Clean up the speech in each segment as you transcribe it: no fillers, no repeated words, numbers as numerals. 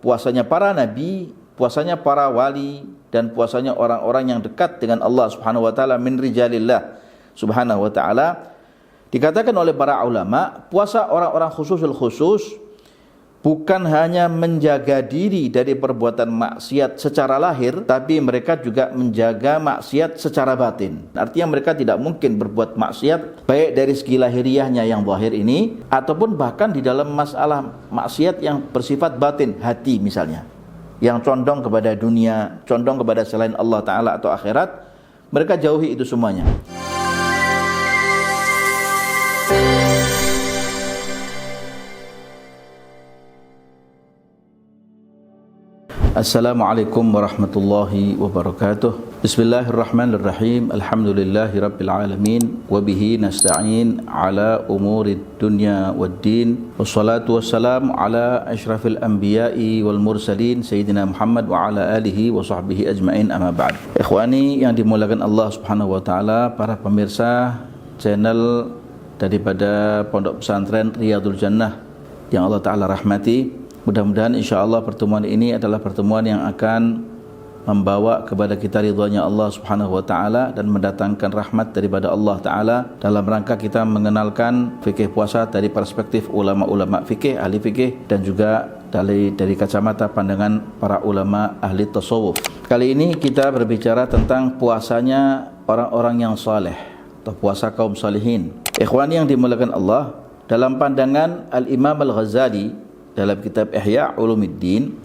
puasanya para nabi, puasanya para wali, dan puasanya orang-orang yang dekat dengan Allah Subhanahu wa taala min rijalillah Subhanahu wa taala. Dikatakan oleh para ulama, puasa orang-orang khusus bukan hanya menjaga diri dari perbuatan maksiat secara lahir, tapi mereka juga menjaga maksiat secara batin. Artinya mereka tidak mungkin berbuat maksiat baik dari segi lahiriahnya yang zahir ini, ataupun bahkan di dalam masalah maksiat yang bersifat batin, hati misalnya, yang condong kepada dunia, condong kepada selain Allah Ta'ala atau akhirat, mereka jauhi itu semuanya. Assalamualaikum warahmatullahi wabarakatuh. Bismillahirrahmanirrahim. Alhamdulillahi rabbil alamin. Wabihi nasta'in ala umurid dunya waddin. Wassalatu wassalamu ala ashrafil anbiya'i wal mursalin Sayyidina Muhammad wa ala alihi wa sahbihi ajma'in, amma ba'd. Ikhwani yang dimuliakan Allah Subhanahu wa ta'ala, para pemirsa channel daripada Pondok Pesantren Riyadhul Jannah yang Allah Ta'ala rahmati. Mudah-mudahan insyaAllah pertemuan ini adalah pertemuan yang akan membawa kepada kita ridhonya Allah Subhanahu wa ta'ala dan mendatangkan rahmat daripada Allah Ta'ala dalam rangka kita mengenalkan fikih puasa dari perspektif ulama-ulama fikih, ahli fikih, dan juga dari kacamata pandangan para ulama ahli tasawuf. Kali ini kita berbicara tentang puasanya orang-orang yang saleh atau puasa kaum salihin. Ikhwani yang dimuliakan Allah, dalam pandangan Al-Imam Al-Ghazali dalam kitab Ihya Ulumuddin,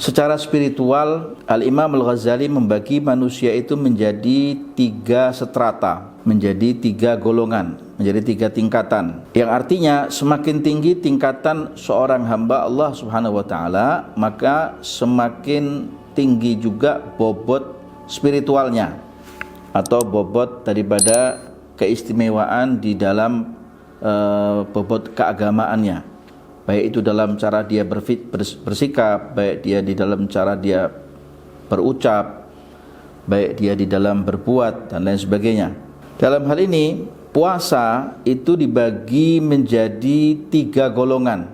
secara spiritual Al-Imam Al-Ghazali membagi manusia itu menjadi 3 strata, menjadi 3 golongan, menjadi 3 tingkatan, yang artinya semakin tinggi tingkatan seorang hamba Allah Subhanahu wa ta'ala, maka semakin tinggi juga bobot spiritualnya atau bobot daripada keistimewaan di dalam bobot keagamaannya, baik itu dalam cara dia bersikap, baik dia di dalam cara dia berucap, baik dia di dalam berbuat, dan lain sebagainya. Dalam hal ini, puasa itu dibagi menjadi 3 golongan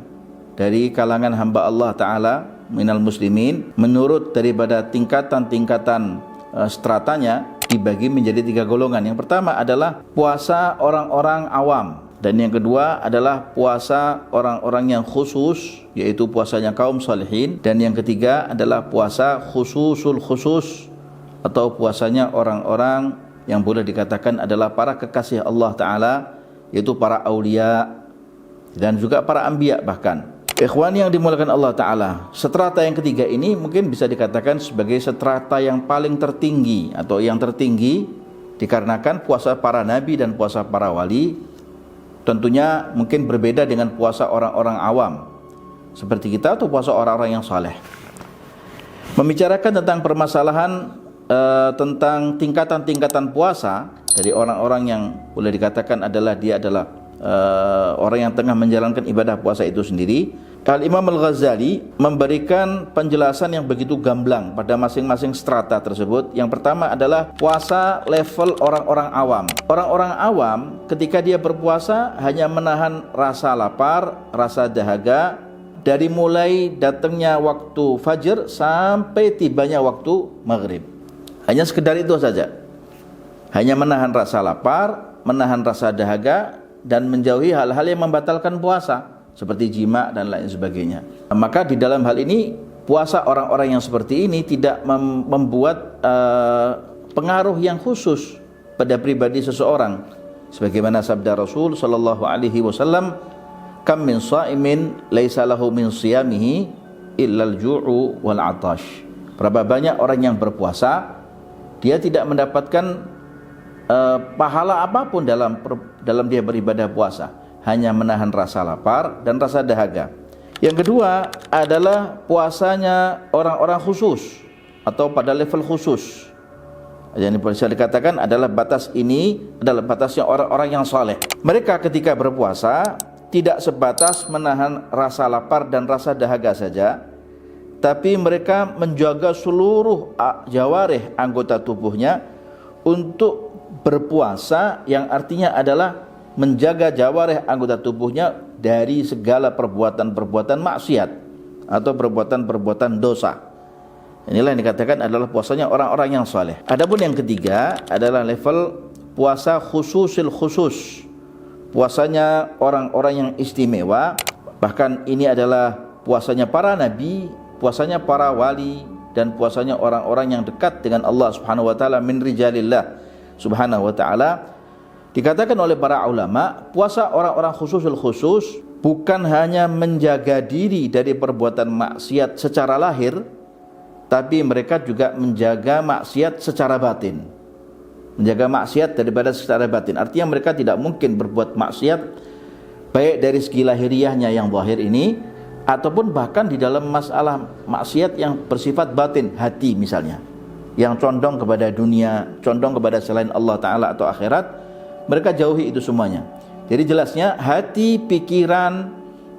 dari kalangan hamba Allah Ta'ala minal muslimin. Menurut daripada tingkatan-tingkatan stratanya, dibagi menjadi 3 golongan. Yang pertama adalah puasa orang-orang awam, dan yang kedua adalah puasa orang-orang yang khusus, yaitu puasanya kaum salihin. Dan yang ketiga adalah puasa khususul khusus, atau puasanya orang-orang yang boleh dikatakan adalah para kekasih Allah Ta'ala, yaitu para aulia dan juga para anbiya bahkan. Ikhwan yang dimuliakan Allah Ta'ala, strata yang ketiga ini mungkin bisa dikatakan sebagai strata yang paling tertinggi atau yang tertinggi, dikarenakan puasa para nabi dan puasa para wali tentunya mungkin berbeda dengan puasa orang-orang awam seperti kita atau puasa orang-orang yang saleh. Membicarakan tentang permasalahan tentang tingkatan-tingkatan puasa dari orang-orang yang boleh dikatakan adalah dia adalah orang yang tengah menjalankan ibadah puasa itu sendiri, Al-Imam Al-Ghazali memberikan penjelasan yang begitu gamblang pada masing-masing strata tersebut. Yang pertama adalah puasa level orang-orang awam. Orang-orang awam ketika dia berpuasa hanya menahan rasa lapar, rasa dahaga dari mulai datangnya waktu fajar sampai tibanya waktu maghrib. Hanya sekedar itu saja. Hanya menahan rasa lapar, menahan rasa dahaga, dan menjauhi hal-hal yang membatalkan puasa seperti jima dan lain sebagainya. Maka di dalam hal ini, puasa orang-orang yang seperti ini tidak membuat pengaruh yang khusus pada pribadi seseorang, sebagaimana sabda Rasul sallallahu alaihi wasallam, kam min shaimin laisa lahu min siyamihi illal ju'u wal 'atash. Berapa banyak orang yang berpuasa, dia tidak mendapatkan pahala apapun dalam dia beribadah puasa, hanya menahan rasa lapar dan rasa dahaga. Yang kedua adalah puasanya orang-orang khusus atau pada level khusus. Yang bisa dikatakan adalah batas ini adalah batasnya orang-orang yang saleh. Mereka ketika berpuasa tidak sebatas menahan rasa lapar dan rasa dahaga saja, tapi mereka menjaga seluruh jawarih anggota tubuhnya untuk berpuasa, yang artinya adalah menjaga jawarih anggota tubuhnya dari segala perbuatan-perbuatan maksiat atau perbuatan-perbuatan dosa. Inilah yang dikatakan adalah puasanya orang-orang yang saleh. Adapun yang ketiga adalah level puasa khususil khusus. Puasanya orang-orang yang istimewa. Bahkan ini adalah puasanya para nabi, puasanya para wali, dan puasanya orang-orang yang dekat dengan Allah Subhanahu wa taala min rijalillah Subhanahu wa taala. Dikatakan oleh para ulama, puasa orang-orang khususul khusus bukan hanya menjaga diri dari perbuatan maksiat secara lahir, tapi mereka juga menjaga maksiat secara batin. Menjaga maksiat daripada secara batin. Artinya mereka tidak mungkin berbuat maksiat baik dari segi lahiriahnya yang zahir ini, ataupun bahkan di dalam masalah maksiat yang bersifat batin, hati misalnya, yang condong kepada dunia, condong kepada selain Allah Ta'ala atau akhirat, mereka jauhi itu semuanya. Jadi jelasnya hati, pikiran,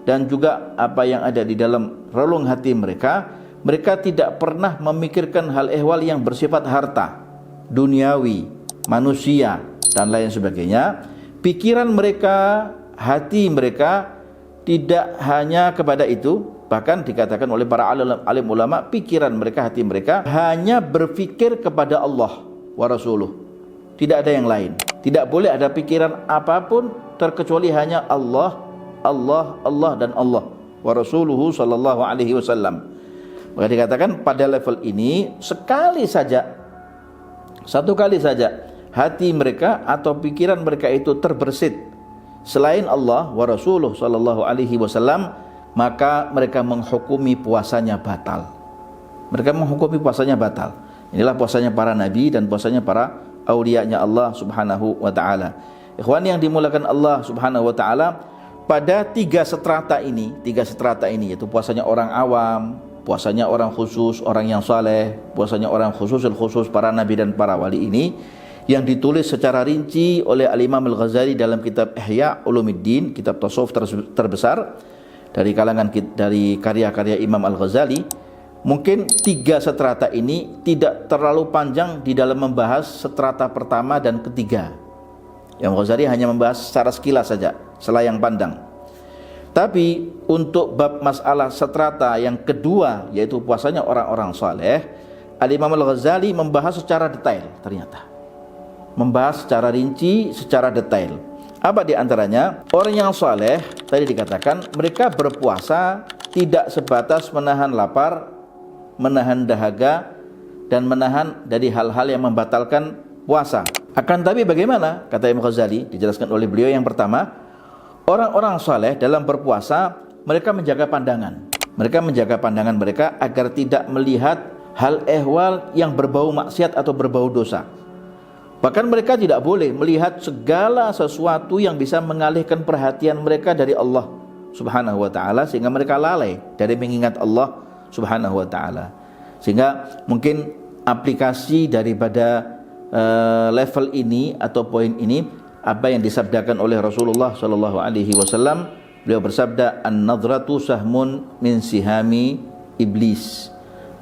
dan juga apa yang ada di dalam relung hati mereka, mereka tidak pernah memikirkan hal ehwal yang bersifat harta, duniawi, manusia, dan lain sebagainya. Pikiran mereka, hati mereka tidak hanya kepada itu. Bahkan dikatakan oleh para alim ulama, pikiran mereka, hati mereka hanya berfikir kepada Allah wa Rasuluh. Tidak ada yang lain. Tidak boleh ada pikiran apapun terkecuali hanya Allah, Allah, Allah, dan Allah wa Rasuluhu sallallahu alaihi wasallam. Maka dikatakan pada level ini satu kali saja hati mereka atau pikiran mereka itu terbersit selain Allah wa Rasuluh sallallahu alaihi wasallam, maka mereka menghukumi puasanya batal. Mereka menghukumi puasanya batal. Inilah puasanya para nabi dan puasanya para aulianya Allah Subhanahu wa taala. Ikhwan yang dimulakan Allah Subhanahu wa taala, pada tiga strata ini yaitu puasanya orang awam, puasanya orang khusus, orang yang saleh, puasanya orang khusus para nabi dan para wali ini, yang ditulis secara rinci oleh Al-Imam Al-Ghazali dalam kitab Ihya Ulumuddin, kitab tasawuf terbesar dari karya-karya Imam Al-Ghazali. Mungkin tiga strata ini tidak terlalu panjang di dalam membahas strata pertama dan ketiga. Imam Ghazali hanya membahas secara sekilas saja, selayang pandang. Tapi untuk bab masalah strata yang kedua, yaitu puasanya orang-orang saleh, Al-Imam Al-Ghazali membahas secara detail ternyata. Membahas secara rinci, secara detail. Apa di antaranya? Orang yang saleh, tadi dikatakan, mereka berpuasa tidak sebatas menahan lapar, menahan dahaga, dan menahan dari hal-hal yang membatalkan puasa. Akan tapi bagaimana? Kata Imam Ghazali, dijelaskan oleh beliau, yang pertama, orang-orang saleh dalam berpuasa, mereka menjaga pandangan. Mereka menjaga pandangan mereka agar tidak melihat hal ehwal yang berbau maksiat atau berbau dosa. Bahkan mereka tidak boleh melihat segala sesuatu yang bisa mengalihkan perhatian mereka dari Allah Subhanahu wa ta'ala, sehingga mereka lalai dari mengingat Allah Subhanahu wa ta'ala. Sehingga mungkin aplikasi daripada level ini atau poin ini, apa yang disabdakan oleh Rasulullah sallallahu alaihi wasallam. Beliau bersabda, "An-nadratu sahmun min sihami iblis."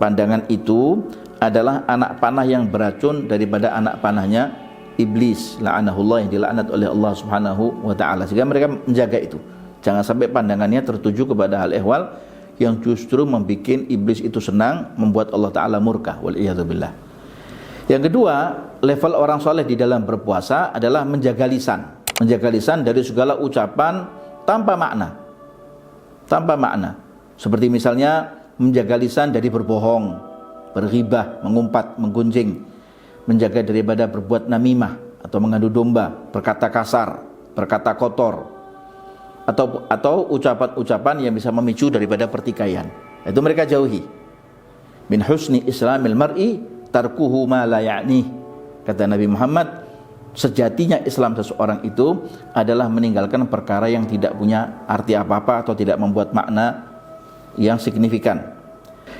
Pandangan itu adalah anak panah yang beracun daripada anak panahnya iblis, la'anahullah, yang dilaknat oleh Allah Subhanahu wa taala. Sehingga mereka menjaga itu. Jangan sampai pandangannya tertuju kepada hal ehwal yang justru membuat iblis itu senang, membuat Allah taala murka, wal iyadzu billah. Yang kedua, level orang soleh di dalam berpuasa adalah menjaga lisan. Menjaga lisan dari segala ucapan tanpa makna. Tanpa makna. Seperti misalnya menjaga lisan dari berbohong, berghibah, mengumpat, menggunjing. Menjaga daripada berbuat namimah atau mengadu domba, berkata kasar, berkata kotor, atau ucapan-ucapan yang bisa memicu daripada pertikaian. Itu mereka jauhi. Min husni islamil mar'i tarkuhu ma la ya'ni. Kata Nabi Muhammad, sejatinya Islam seseorang itu adalah meninggalkan perkara yang tidak punya arti apa-apa atau tidak membuat makna yang signifikan.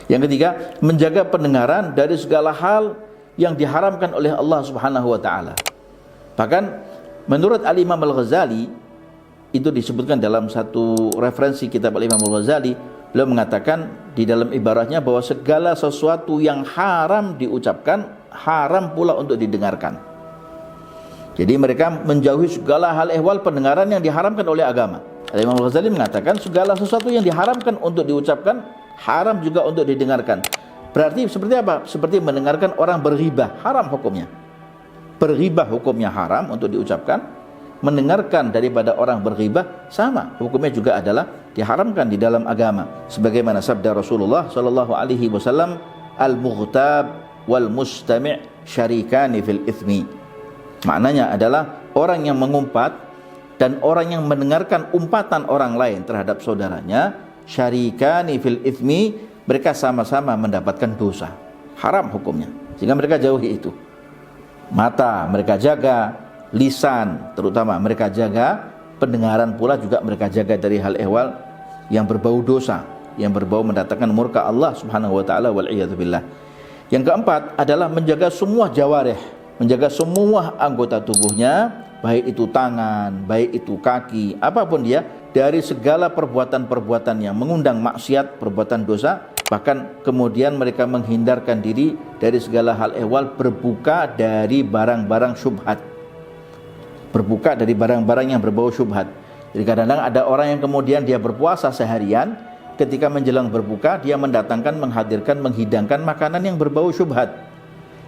Yang ketiga, menjaga pendengaran dari segala hal yang diharamkan oleh Allah Subhanahu wa taala. Bahkan menurut Al-Imam Al-Ghazali, itu disebutkan dalam satu referensi kitab Al-Imam Al-Ghazali, beliau mengatakan di dalam ibaratnya bahwa segala sesuatu yang haram diucapkan, haram pula untuk didengarkan. Jadi mereka menjauhi segala hal ehwal pendengaran yang diharamkan oleh agama. Imam Al-Ghazali mengatakan segala sesuatu yang diharamkan untuk diucapkan, haram juga untuk didengarkan. Berarti seperti apa? Seperti mendengarkan orang berghibah, haram hukumnya. Berghibah hukumnya haram untuk diucapkan, mendengarkan daripada orang berghibah sama, hukumnya juga adalah diharamkan di dalam agama. Sebagaimana sabda Rasulullah sallallahu alaihi wasallam, al-mughtab wal mustami' syarikani fil ithmi. Maknanya adalah orang yang mengumpat dan orang yang mendengarkan umpatan orang lain terhadap saudaranya, syarikani fil ithmi, mereka sama-sama mendapatkan dosa. Haram hukumnya. Sehingga mereka jauhi itu. Mata mereka jaga, lisan terutama mereka jaga, pendengaran pula juga mereka jaga dari hal ehwal yang berbau dosa, yang berbau mendatangkan murka Allah Subhanahu wa taala, wal iyadzu billah. Yang keempat adalah menjaga semua jawarih, menjaga semua anggota tubuhnya, baik itu tangan, baik itu kaki, apapun dia, dari segala perbuatan-perbuatan yang mengundang maksiat, perbuatan dosa. Bahkan kemudian mereka menghindarkan diri dari segala hal ehwal, berbuka dari barang-barang syubhat, berbuka dari barang-barang yang berbau syubhat. Jadi kadang-kadang ada orang yang kemudian dia berpuasa seharian, ketika menjelang berbuka dia mendatangkan, menghadirkan, menghidangkan makanan yang berbau syubhat,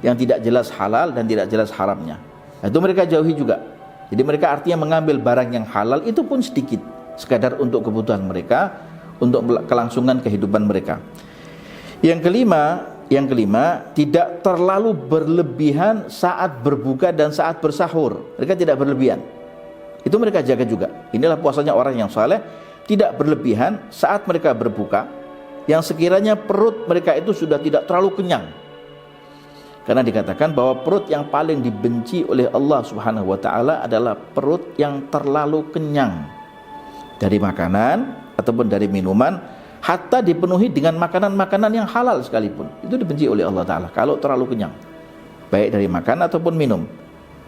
yang tidak jelas halal dan tidak jelas haramnya. Itu mereka jauhi juga. Jadi mereka artinya mengambil barang yang halal itu pun sedikit, sekadar untuk kebutuhan mereka, untuk kelangsungan kehidupan mereka. Yang kelima, tidak terlalu berlebihan saat berbuka dan saat bersahur. Mereka tidak berlebihan. Itu mereka jaga juga. Inilah puasanya orang yang saleh, tidak berlebihan saat mereka berbuka, yang sekiranya perut mereka itu sudah tidak terlalu kenyang. Karena dikatakan bahwa perut yang paling dibenci oleh Allah Subhanahu wa taala adalah perut yang terlalu kenyang dari makanan ataupun dari minuman, hatta dipenuhi dengan makanan-makanan yang halal sekalipun. Itu dibenci oleh Allah taala kalau terlalu kenyang, baik dari makan ataupun minum.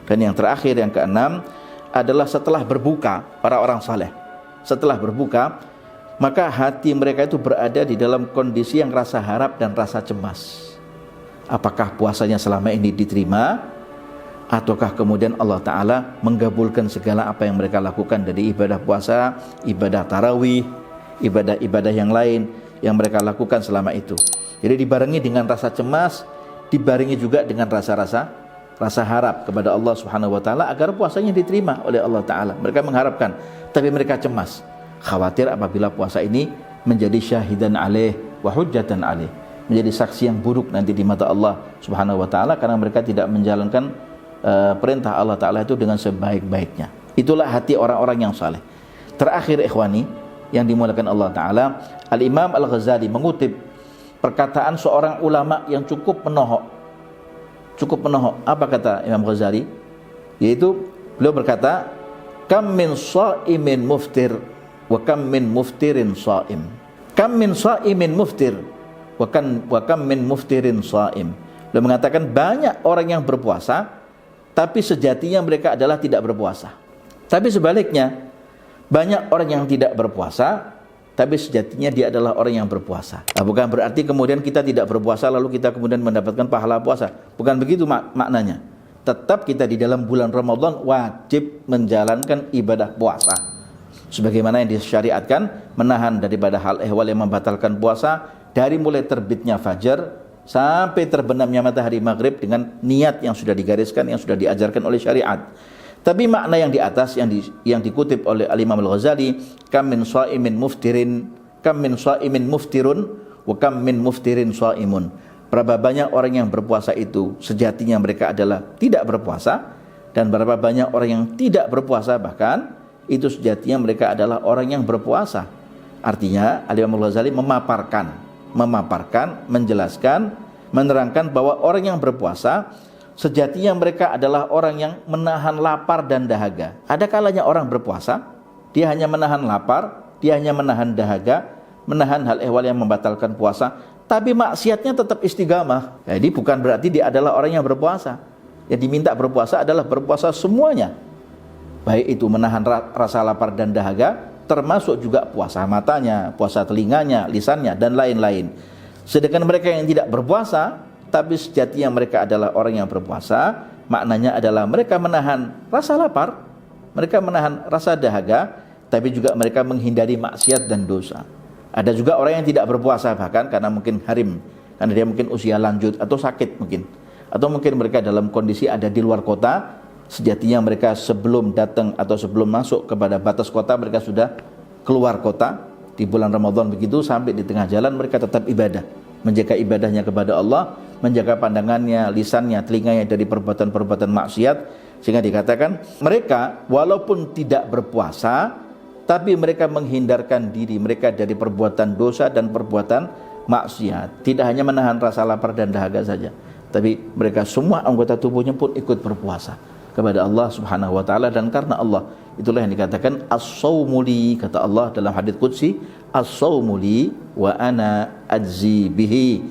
Dan yang terakhir, yang keenam, adalah setelah berbuka, para orang saleh setelah berbuka, maka hati mereka itu berada di dalam kondisi yang rasa harap dan rasa cemas. Apakah puasanya selama ini diterima, ataukah kemudian Allah Ta'ala menggabulkan segala apa yang mereka lakukan dari ibadah puasa, ibadah tarawih, ibadah-ibadah yang lain yang mereka lakukan selama itu. Jadi dibarengi dengan rasa cemas, dibarengi juga dengan rasa harap kepada Allah Subhanahu wa taala agar puasanya diterima oleh Allah Ta'ala. Mereka mengharapkan, tapi mereka cemas, khawatir apabila puasa ini menjadi syahidan alaih wa hujjatan alaih, menjadi saksi yang buruk nanti di mata Allah Subhanahu wa taala, karena mereka tidak menjalankan perintah Allah Ta'ala itu dengan sebaik-baiknya. Itulah hati orang-orang yang saleh. Terakhir ikhwani yang dimuliakan Allah Ta'ala, Al-Imam Al-Ghazali mengutip perkataan seorang ulama yang cukup menohok. Apa kata Imam Ghazali? Yaitu beliau berkata, kam min sha'imin muftir wa kam min muftirin sha'im. Kam min sha'imin muftir wa kam min muftirin sha'im. Beliau mengatakan banyak orang yang berpuasa, tapi sejatinya mereka adalah tidak berpuasa. Tapi sebaliknya, banyak orang yang tidak berpuasa, tapi sejatinya dia adalah orang yang berpuasa. Nah, bukan berarti kemudian kita tidak berpuasa lalu kita kemudian mendapatkan pahala puasa. Bukan begitu maknanya. Tetap kita di dalam bulan Ramadan wajib menjalankan ibadah puasa. Sebagaimana yang disyariatkan, menahan daripada hal ehwal yang membatalkan puasa, dari mulai terbitnya fajar sampai terbenamnya matahari maghrib dengan niat yang sudah digariskan, yang sudah diajarkan oleh syariat. Tapi makna yang di atas yang dikutip oleh Al-Imam Al-Ghazali, kam min sha'imin muftirun wa kam min muftirin sha'imun. Berapa banyak orang yang berpuasa itu sejatinya mereka adalah tidak berpuasa, dan berapa banyak orang yang tidak berpuasa bahkan itu sejatinya mereka adalah orang yang berpuasa. Artinya Al-Imam Al-Ghazali memaparkan, menjelaskan, menerangkan bahwa orang yang berpuasa sejatinya mereka adalah orang yang menahan lapar dan dahaga. Ada kalanya orang berpuasa, dia hanya menahan lapar, dia hanya menahan dahaga, menahan hal ehwal yang membatalkan puasa, tapi maksiatnya tetap istiqamah. Jadi bukan berarti dia adalah orang yang berpuasa. Yang diminta berpuasa adalah berpuasa semuanya, baik itu menahan rasa lapar dan dahaga, termasuk juga puasa matanya, puasa telinganya, lisannya, dan lain-lain. Sedangkan mereka yang tidak berpuasa tapi sejatinya mereka adalah orang yang berpuasa, maknanya adalah mereka menahan rasa lapar, mereka menahan rasa dahaga, tapi juga mereka menghindari maksiat dan dosa. Ada juga orang yang tidak berpuasa bahkan karena mungkin harim, karena dia mungkin usia lanjut atau sakit mungkin, atau mungkin mereka dalam kondisi ada di luar kota. Sejatinya mereka sebelum datang atau sebelum masuk kepada batas kota, mereka sudah keluar kota di bulan Ramadan begitu, sampai di tengah jalan mereka tetap ibadah, menjaga ibadahnya kepada Allah, menjaga pandangannya, lisannya, telinganya dari perbuatan-perbuatan maksiat, sehingga dikatakan mereka walaupun tidak berpuasa, tapi mereka menghindarkan diri mereka dari perbuatan dosa dan perbuatan maksiat. Tidak hanya menahan rasa lapar dan dahaga saja, tapi mereka semua anggota tubuhnya pun ikut berpuasa kepada Allah Subhanahu wa taala. Dan karena Allah, itulah yang dikatakan as-saumu li, kata Allah dalam hadits qudsi, as-saumu li wa ana ajzi bihi.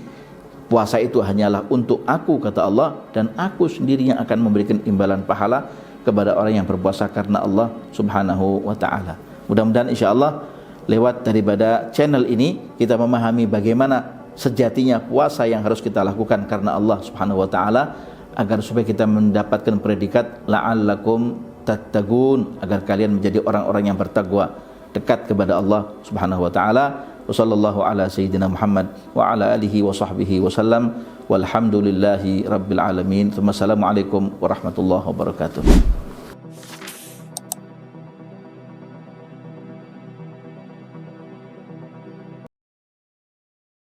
Puasa itu hanyalah untuk aku, kata Allah, dan aku sendiri yang akan memberikan imbalan pahala kepada orang yang berpuasa karena Allah Subhanahu wa taala. Mudah-mudahan insyaallah lewat daripada channel ini kita memahami bagaimana sejatinya puasa yang harus kita lakukan karena Allah Subhanahu wa taala, agar supaya kita mendapatkan predikat la'allakum tattaqun, agar kalian menjadi orang-orang yang bertakwa, dekat kepada Allah Subhanahu wa taala. Wassallallahu ala sayyidina Muhammad wa ala alihi wa sahbihi wasallam, walhamdulillahi rabbil alamin. Wassalamualaikum warahmatullahi wabarakatuh.